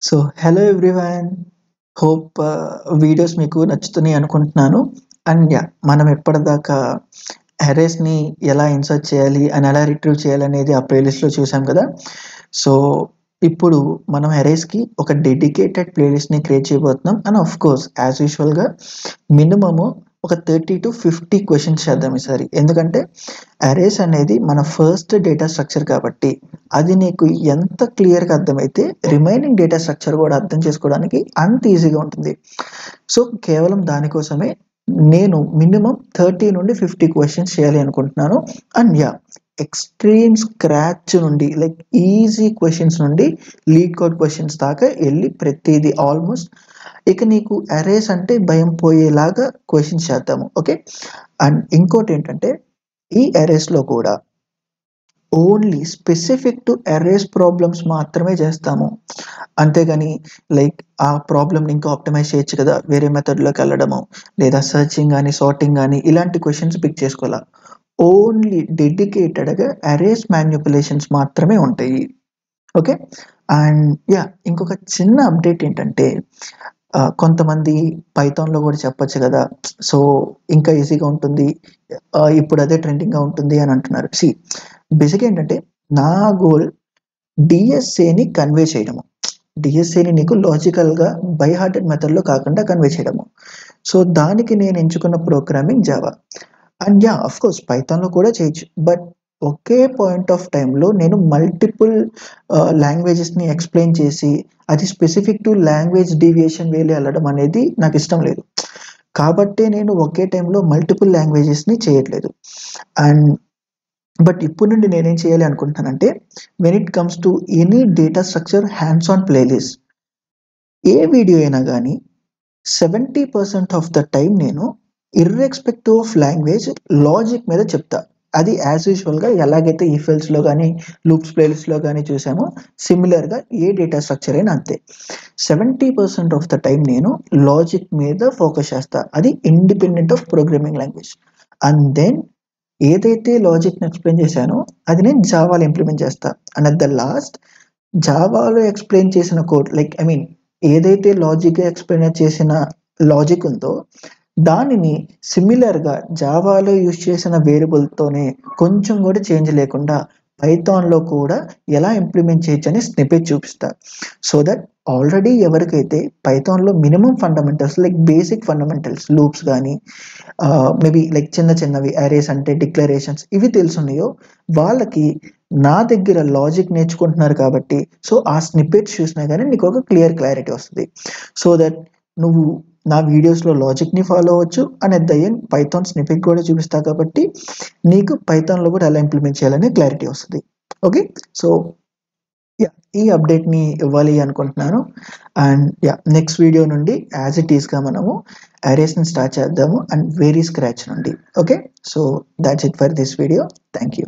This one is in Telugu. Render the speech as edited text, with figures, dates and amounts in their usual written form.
So hello everyone. Hope videos మీకు నచ్చుతున్నాయి అనుకుంటున్నాను. అండ్ మనం ఎప్పటిదాకా అరేస్ని ఎలా ఇన్సర్ట్ చేయాలి అని ఎలా రిట్రీవ్ చేయాలనేది ఆ ప్లేలిస్ట్లో చూసాం కదా. సో ఇప్పుడు మనం అరేస్కి ఒక డెడికేటెడ్ ప్లేలిస్ట్ని క్రియేట్ చేయబోతున్నాం. అండ్ ఆఫ్ కోర్స్ యాజ్ యూజువల్గా మినిమము ఒక 30 to 50 క్వశ్చన్స్ చేద్దాం ఈసారి. ఎందుకంటే అరేస్ అనేది మన ఫస్ట్ డేటా స్ట్రక్చర్ కాబట్టి అది నీకు ఎంత క్లియర్గా అర్థమైతే రిమైనింగ్ డేటా స్ట్రక్చర్ కూడా అర్థం చేసుకోవడానికి అంత ఈజీగా ఉంటుంది. సో కేవలం దానికోసమే నేను మినిమం 30 నుండి 50 క్వశ్చన్స్ చేయాలి అనుకుంటున్నాను. అండ్ ఎక్స్ట్రీమ్ స్క్రాచ్ నుండి లైక్ ఈజీ క్వశ్చన్స్ నుండి లీడ్ కోడ్ క్వశ్చన్స్ దాకా వెళ్ళి ప్రతిదీ ఆల్మోస్ట్ ఇక నీకు అరేస్ అంటే భయం పోయేలాగా క్వశ్చన్స్ చేద్దాము. ఓకే. అండ్ ఇంకోటి ఏంటంటే ఈ అరేస్లో కూడా only specific to arrays problems మాత్రమే చేస్తాము. అంతేగాని లైక్ ఆ ప్రాబ్లమ్ని ఇంకా ఆప్టిమైజ్ చేయొచ్చు కదా, వేరే మెథడ్లోకి వెళ్ళడము లేదా సర్చింగ్ కానీ సార్టింగ్ కానీ ఇలాంటి క్వశ్చన్స్ పిక్ చేసుకోవాలా. ఓన్లీ డెడికేటెడ్గా అరేస్ మ్యానిపులేషన్స్ మాత్రమే ఉంటాయి. ఓకే. అండ్ ఇంకొక చిన్న అప్డేట్ ఏంటంటే కొంతమంది పైథాన్లో కూడా చెప్పొచ్చు కదా, సో ఇంకా ఈజీగా ఉంటుంది, ఇప్పుడు అదే ట్రెండింగ్గా ఉంటుంది అని అంటున్నారు. బేసిక్గా ఏంటంటే నా గోల్ డిఎస్ఏని కన్వే చేయడము. డిఎస్ఏని నీకు లాజికల్గా బై హార్టెడ్ మెథడ్లో కాకుండా కన్వే చేయడము. సో దానికి నేను ఎంచుకున్న programming Java. And of course పైథాన్లో కూడా చేయొచ్చు, బట్ ఒకే పాయింట్ ఆఫ్ టైంలో నేను మల్టిపుల్ లాంగ్వేజెస్ని ఎక్స్ప్లెయిన్ చేసి అది స్పెసిఫిక్ టు లాంగ్వేజ్ డీవియేషన్ వేలో వెళ్ళడం అనేది నాకు ఇష్టం లేదు. కాబట్టి నేను ఒకే టైంలో మల్టిపుల్ లాంగ్వేజెస్ని చేయట్లేదు. అండ్ బట్ ఇప్పుడు నుండి నేనేం చేయాలి అనుకుంటున్నానంటే when it comes to any data structure hands on playlist ఏ వీడియో అయినా కానీ 70% ఆఫ్ ద టైం నేను ఇర్రెస్పెక్టివ్ ఆఫ్ లాంగ్వేజ్ లాజిక్ మీద చెప్తా. అది యాజ్ యూజువల్గా ఎలాగైతే ఈఫెల్స్లో కానీ లూప్స్ ప్లేలిస్ట్లో కానీ చూసామో సిమిలర్గా ఏ డేటా స్ట్రక్చర్ అయినా అంతే. 70% ఆఫ్ ద టైం నేను లాజిక్ మీద ఫోకస్ చేస్తా, అది independent of programming language. And then ఏదైతే లాజిక్ని ఎక్స్ప్లెయిన్ చేశానో అది నేను జావాలో ఇంప్లిమెంట్ చేస్తా. అండ్ అట్ ద లాస్ట్ జావాలో ఎక్స్ప్లెయిన్ చేసిన కోడ్ లైక్ ఏదైతే లాజిక్గా ఎక్స్ప్లెయిన్ చేసిన లాజిక్ ఉందో దానిని సిమిలర్గా జావాలో యూజ్ చేసిన వేరియబుల్తోనే కొంచెం కూడా చేంజ్ లేకుండా పైథాన్లో కూడా ఎలా ఇంప్లిమెంట్ చేయొచ్చు అని స్నిపెట్ చూపిస్తా. సో దట్ ఆల్రెడీ ఎవరికైతే పైథాన్లో minimum fundamentals like basic fundamentals loops కానీ మేబీ లైక్ చిన్నవి అరేస్ అంటే డిక్లరేషన్స్ ఇవి తెలుసున్నాయో వాళ్ళకి నా దగ్గర లాజిక్ నేర్చుకుంటున్నారు కాబట్టి సో ఆ స్నిపెట్స్ చూసినా కానీ నీకు ఒక క్లారిటీ వస్తుంది. సో దట్ నువ్వు నా వీడియోస్లో లాజిక్ని ఫాలో అవ్వచ్చు and at the end Python snippet కూడా చూపిస్తా కాబట్టి నీకు పైథాన్లో కూడా ఎలా ఇంప్లిమెంట్ చేయాలనే క్లారిటీ వస్తుంది. ఓకే. సో ఈ అప్డేట్ని ఇవ్వాలి అనుకుంటున్నాను. అండ్ నెక్స్ట్ వీడియో నుండి యాజ్ ఇట్ ఈస్గా మనము అరేస్ని స్టార్ట్ చేద్దాము అండ్ వెరీ స్క్రాచ్ నుండి. Okay. So that's it for this video. Thank you.